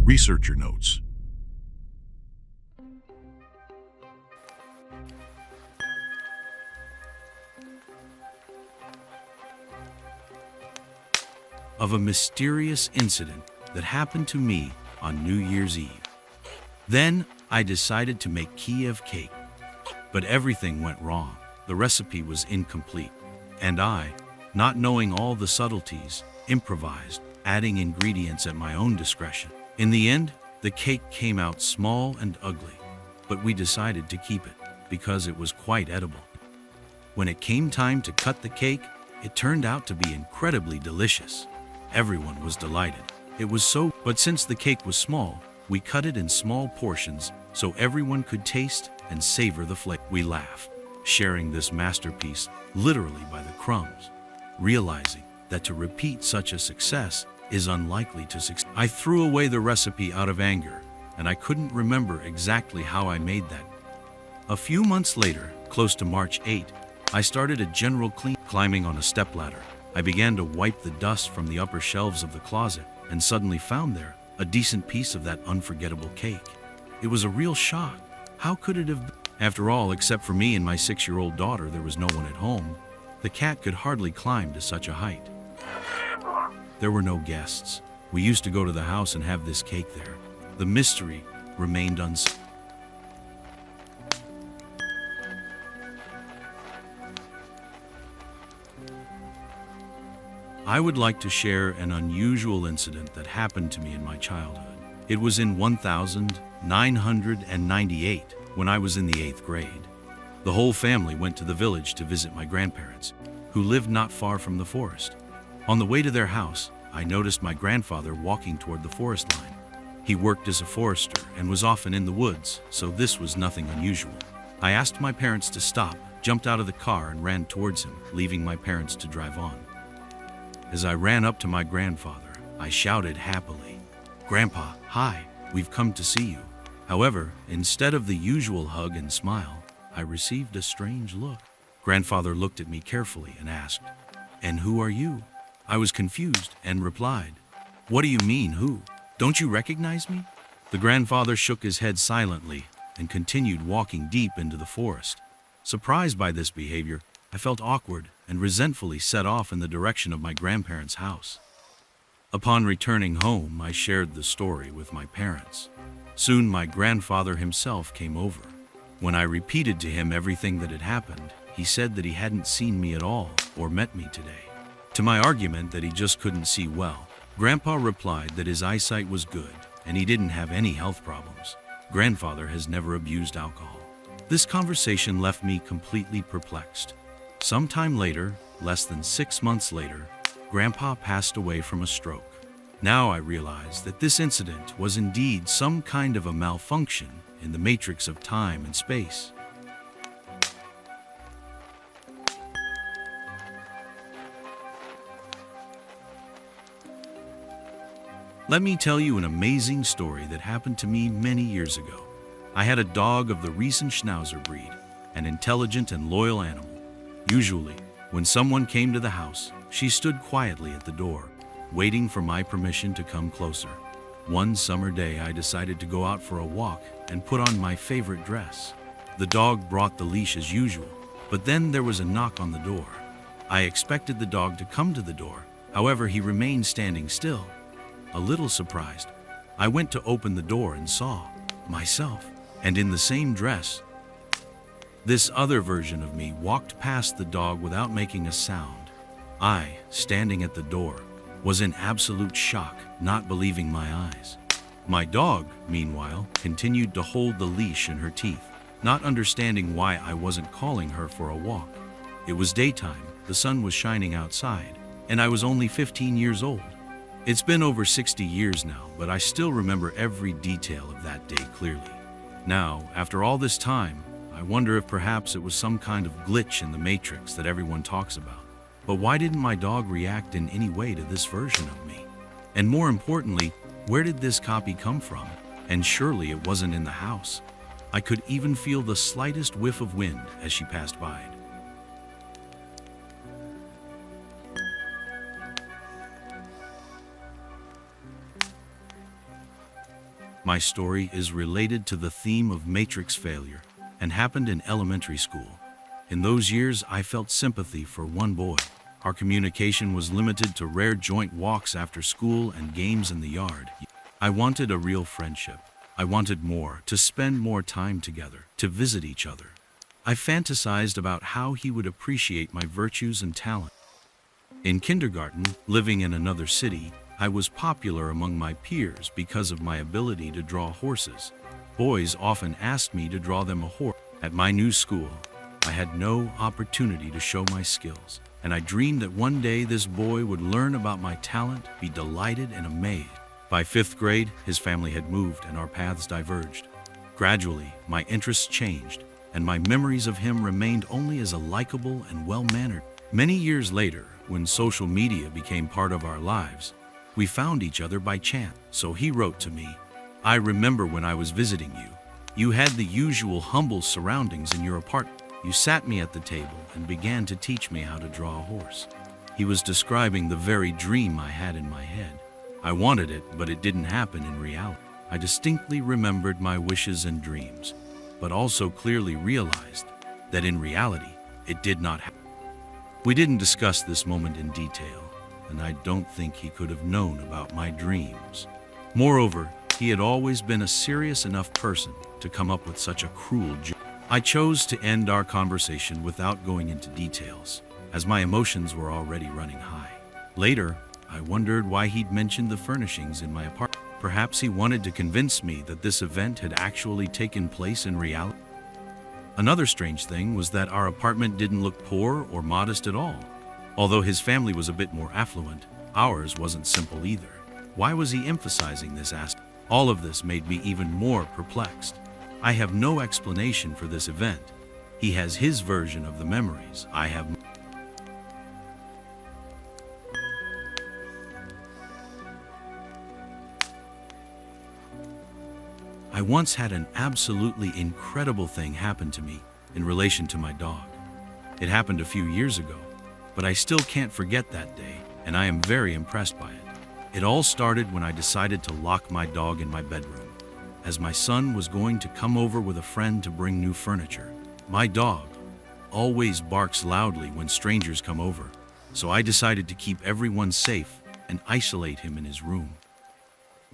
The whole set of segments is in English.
Researcher notes. Of a mysterious incident that happened to me on New Year's Eve. Then I decided to make Kiev cake, but everything went wrong. The recipe was incomplete, and I, not knowing all the subtleties, improvised, adding ingredients at my own discretion. In the end, the cake came out small and ugly, but we decided to keep it because it was quite edible. When it came time to cut the cake, it turned out to be incredibly delicious. Everyone was delighted. But since the cake was small, we cut it in small portions so everyone could taste and savor the flavor. We laughed, sharing this masterpiece literally by the crumbs, realizing that to repeat such a success is unlikely to succeed. I threw away the recipe out of anger, and I couldn't remember exactly how I made that. A few months later, close to March 8, I started a general clean. Climbing on a stepladder, I began to wipe the dust from the upper shelves of the closet and suddenly found there a decent piece of that unforgettable cake. It was a real shock. How could it have been? After all, except for me and my 6-year-old daughter, there was no one at home. The cat could hardly climb to such a height. There were no guests. We used to go to the house and have this cake there. The mystery remained unsolved. I would like to share an unusual incident that happened to me in my childhood. It was in 1998 when I was in the 8th grade. The whole family went to the village to visit my grandparents, who lived not far from the forest. On the way to their house, I noticed my grandfather walking toward the forest line. He worked as a forester and was often in the woods, so this was nothing unusual. I asked my parents to stop, jumped out of the car, and ran towards him, leaving my parents to drive on. As I ran up to my grandfather, I shouted happily, "Grandpa, hi, we've come to see you." However, instead of the usual hug and smile, I received a strange look. Grandfather looked at me carefully and asked, "And who are you?" I was confused and replied, "What do you mean, who? Don't you recognize me?" The grandfather shook his head silently and continued walking deep into the forest. Surprised by this behavior, I felt awkward and resentfully set off in the direction of my grandparents' house. Upon returning home, I shared the story with my parents. Soon my grandfather himself came over. When I repeated to him everything that had happened, he said that he hadn't seen me at all or met me today. To my argument that he just couldn't see well, Grandpa replied that his eyesight was good and he didn't have any health problems. Grandfather has never abused alcohol. This conversation left me completely perplexed. Sometime later, less than 6 months later, Grandpa passed away from a stroke. Now I realized that this incident was indeed some kind of a malfunction in the matrix of time and space. Let me tell you an amazing story that happened to me many years ago. I had a dog of the recent Schnauzer breed, an intelligent and loyal animal. Usually, when someone came to the house, she stood quietly at the door, waiting for my permission to come closer. One summer day, I decided to go out for a walk and put on my favorite dress. The dog brought the leash as usual, but then there was a knock on the door. I expected the dog to come to the door. However, he remained standing still. A little surprised, I went to open the door and saw myself, and in the same dress. This other version of me walked past the dog without making a sound. I, standing at the door, was in absolute shock, not believing my eyes. My dog, meanwhile, continued to hold the leash in her teeth, not understanding why I wasn't calling her for a walk. It was daytime, the sun was shining outside, and I was only 15 years old. It's been over 60 years now, but I still remember every detail of that day clearly. Now, after all this time, I wonder if perhaps it was some kind of glitch in the matrix that everyone talks about. But why didn't my dog react in any way to this version of me? And more importantly, where did this copy come from? And surely it wasn't in the house. I could even feel the slightest whiff of wind as she passed by. My story is related to the theme of matrix failure and happened in elementary school. In those years, I felt sympathy for one boy. Our communication was limited to rare joint walks after school and games in the yard. I wanted a real friendship. I wanted more, to spend more time together, to visit each other. I fantasized about how he would appreciate my virtues and talent. In kindergarten, living in another city, I was popular among my peers because of my ability to draw horses. Boys often asked me to draw them a horse. At my new school, I had no opportunity to show my skills, and I dreamed that one day this boy would learn about my talent, be delighted and amazed. By 5th grade, his family had moved and our paths diverged. Gradually, my interests changed, and my memories of him remained only as a likable and well-mannered. Many years later, when social media became part of our lives, we found each other by chance. So he wrote to me, "I remember when I was visiting you. You had the usual humble surroundings in your apartment. You sat me at the table and began to teach me how to draw a horse." He was describing the very dream I had in my head. I wanted it, but it didn't happen in reality. I distinctly remembered my wishes and dreams, but also clearly realized that in reality, it did not happen. We didn't discuss this moment in detail, and I don't think he could have known about my dreams. Moreover, he had always been a serious enough person to come up with such a cruel joke. I chose to end our conversation without going into details, as my emotions were already running high. Later, I wondered why he'd mentioned the furnishings in my apartment. Perhaps he wanted to convince me that this event had actually taken place in reality. Another strange thing was that our apartment didn't look poor or modest at all. Although his family was a bit more affluent, ours wasn't simple either. Why was he emphasizing this aspect? All of this made me even more perplexed. I have no explanation for this event. He has his version of the memories. I have mine. I once had an absolutely incredible thing happen to me in relation to my dog. It happened a few years ago, but I still can't forget that day, and I am very impressed by it. It all started when I decided to lock my dog in my bedroom, as my son was going to come over with a friend to bring new furniture. My dog always barks loudly when strangers come over, so I decided to keep everyone safe and isolate him in his room.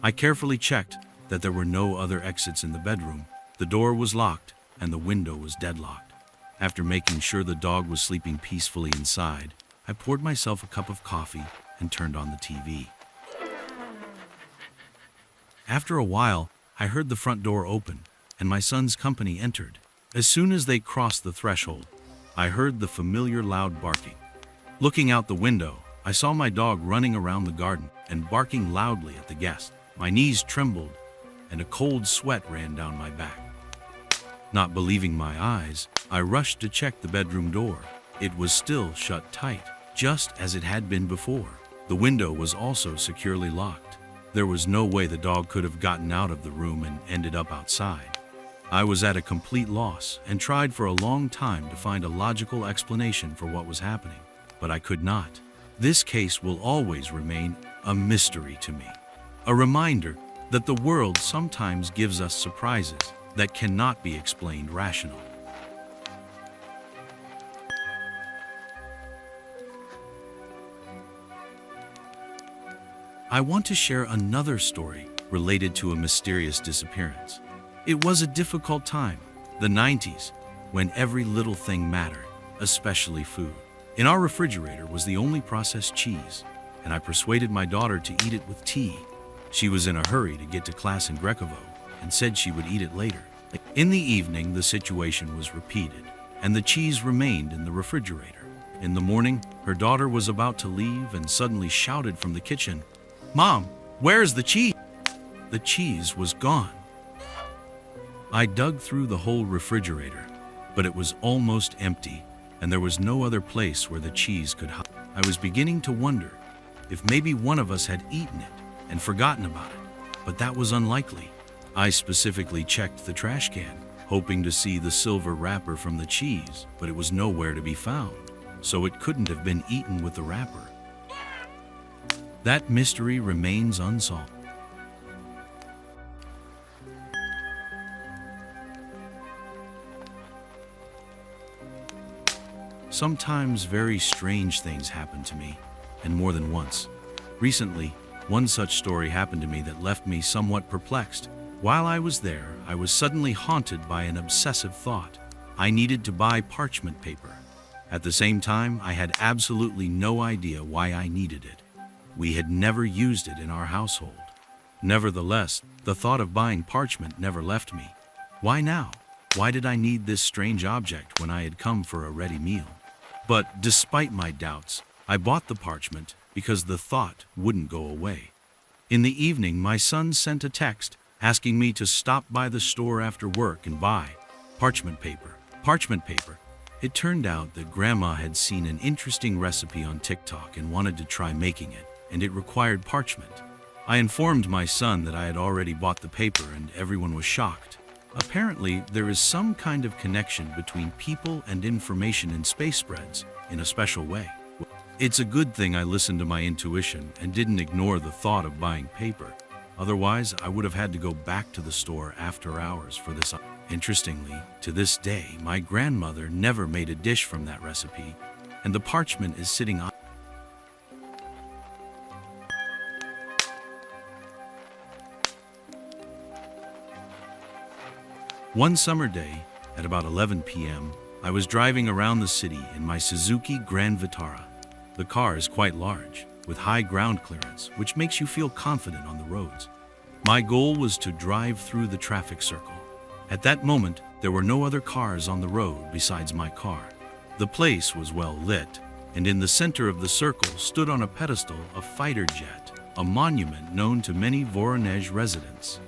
I carefully checked that there were no other exits in the bedroom. The door was locked and the window was deadlocked. After making sure the dog was sleeping peacefully inside, I poured myself a cup of coffee and turned on the TV. After a while, I heard the front door open and my son's company entered. As soon as they crossed the threshold, I heard the familiar loud barking. Looking out the window, I saw my dog running around the garden and barking loudly at the guests. My knees trembled and a cold sweat ran down my back. Not believing my eyes, I rushed to check the bedroom door. It was still shut tight, just as it had been before. The window was also securely locked. There was no way the dog could have gotten out of the room and ended up outside. I was at a complete loss and tried for a long time to find a logical explanation for what was happening, but I could not. This case will always remain a mystery to me, a reminder that the world sometimes gives us surprises that cannot be explained rationally. I want to share another story related to a mysterious disappearance. It was a difficult time, the 90s, when every little thing mattered, especially food. In our refrigerator was the only processed cheese, and I persuaded my daughter to eat it with tea. She was in a hurry to get to class in Grecovo and said she would eat it later. In the evening, the situation was repeated, and the cheese remained in the refrigerator. In the morning, her daughter was about to leave and suddenly shouted from the kitchen, "Mom, where's the cheese?" The cheese was gone. I dug through the whole refrigerator, but it was almost empty, and there was no other place where the cheese could hide. I was beginning to wonder if maybe one of us had eaten it and forgotten about it, but that was unlikely. I specifically checked the trash can, hoping to see the silver wrapper from the cheese, but it was nowhere to be found, so it couldn't have been eaten with the wrapper. That mystery remains unsolved. Sometimes very strange things happen to me, and more than once. Recently, one such story happened to me that left me somewhat perplexed. While I was there, I was suddenly haunted by an obsessive thought. I needed to buy parchment paper. At the same time, I had absolutely no idea why I needed it. We had never used it in our household. Nevertheless, the thought of buying parchment never left me. Why now? Why did I need this strange object when I had come for a ready meal? But despite my doubts, I bought the parchment because the thought wouldn't go away. In the evening, my son sent a text asking me to stop by the store after work and buy parchment paper. Parchment paper. It turned out that Grandma had seen an interesting recipe on TikTok and wanted to try making it, and it required parchment. I informed my son that I had already bought the paper, and everyone was shocked. Apparently, there is some kind of connection between people and information in space spreads in a special way. It's a good thing I listened to my intuition and didn't ignore the thought of buying paper. Otherwise, I would have had to go back to the store after hours for this. Interestingly, to this day, my grandmother never made a dish from that recipe, and the parchment is sitting on. One summer day, at about 11 p.m., I was driving around the city in my Suzuki Grand Vitara. The car is quite large, with high ground clearance, which makes you feel confident on the roads. My goal was to drive through the traffic circle. At that moment, there were no other cars on the road besides my car. The place was well lit, and in the center of the circle stood on a pedestal a fighter jet, a monument known to many Voronezh residents.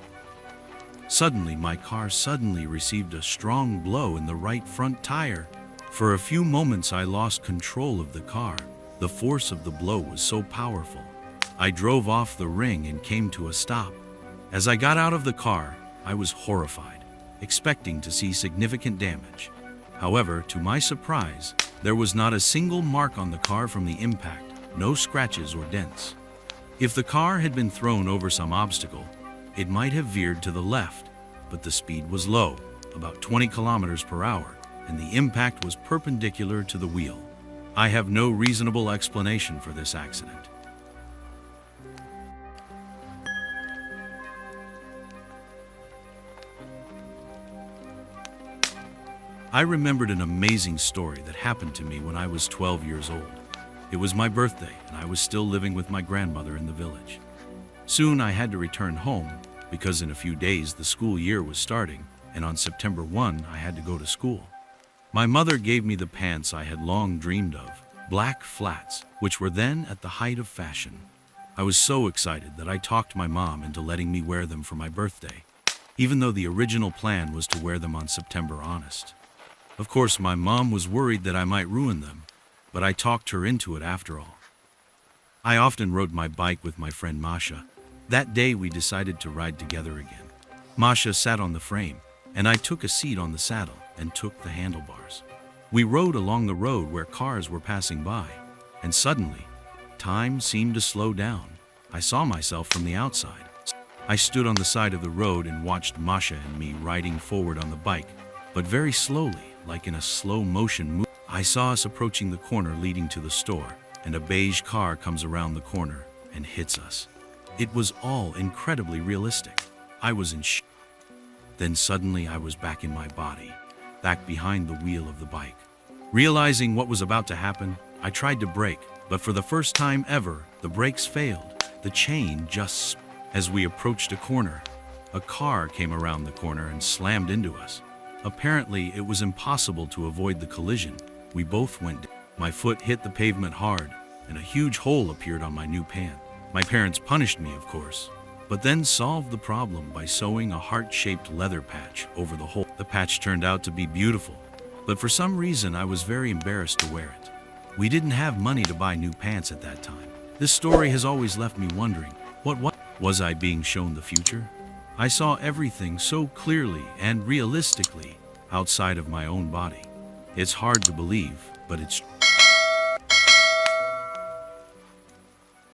Suddenly, my car received a strong blow in the right front tire. For a few moments, I lost control of the car. The force of the blow was so powerful. I drove off the ring and came to a stop. As I got out of the car, I was horrified, expecting to see significant damage. However, to my surprise, there was not a single mark on the car from the impact, no scratches or dents. If the car had been thrown over some obstacle, it might have veered to the left, but the speed was low, about 20 kilometers per hour, and the impact was perpendicular to the wheel. I have no reasonable explanation for this accident. I remembered an amazing story that happened to me when I was 12 years old. It was my birthday, and I was still living with my grandmother in the village. Soon I had to return home, because in a few days the school year was starting, and on September 1 I had to go to school. My mother gave me the pants I had long dreamed of, black flats, which were then at the height of fashion. I was so excited that I talked my mom into letting me wear them for my birthday, even though the original plan was to wear them on September honest. Of course, my mom was worried that I might ruin them, but I talked her into it after all. I often rode my bike with my friend Masha. That day we decided to ride together again. Masha sat on the frame, and I took a seat on the saddle and took the handlebars. We rode along the road where cars were passing by, and suddenly, time seemed to slow down. I saw myself from the outside. I stood on the side of the road and watched Masha and me riding forward on the bike, but very slowly, like in a slow motion move. I saw us approaching the corner leading to the store, and a beige car comes around the corner and hits us. It was all incredibly realistic. I was in shock. Then suddenly I was back in my body, back behind the wheel of the bike. Realizing what was about to happen, I tried to brake, but for the first time ever, the brakes failed. The chain just as we approached a corner, a car came around the corner and slammed into us. Apparently, it was impossible to avoid the collision. We both went down. My foot hit the pavement hard, and a huge hole appeared on my new pant. My parents punished me, of course, but then solved the problem by sewing a heart-shaped leather patch over the hole. The patch turned out to be beautiful, but for some reason I was very embarrassed to wear it. We didn't have money to buy new pants at that time. This story has always left me wondering, what was I being shown the future? I saw everything so clearly and realistically outside of my own body. It's hard to believe, but it's true.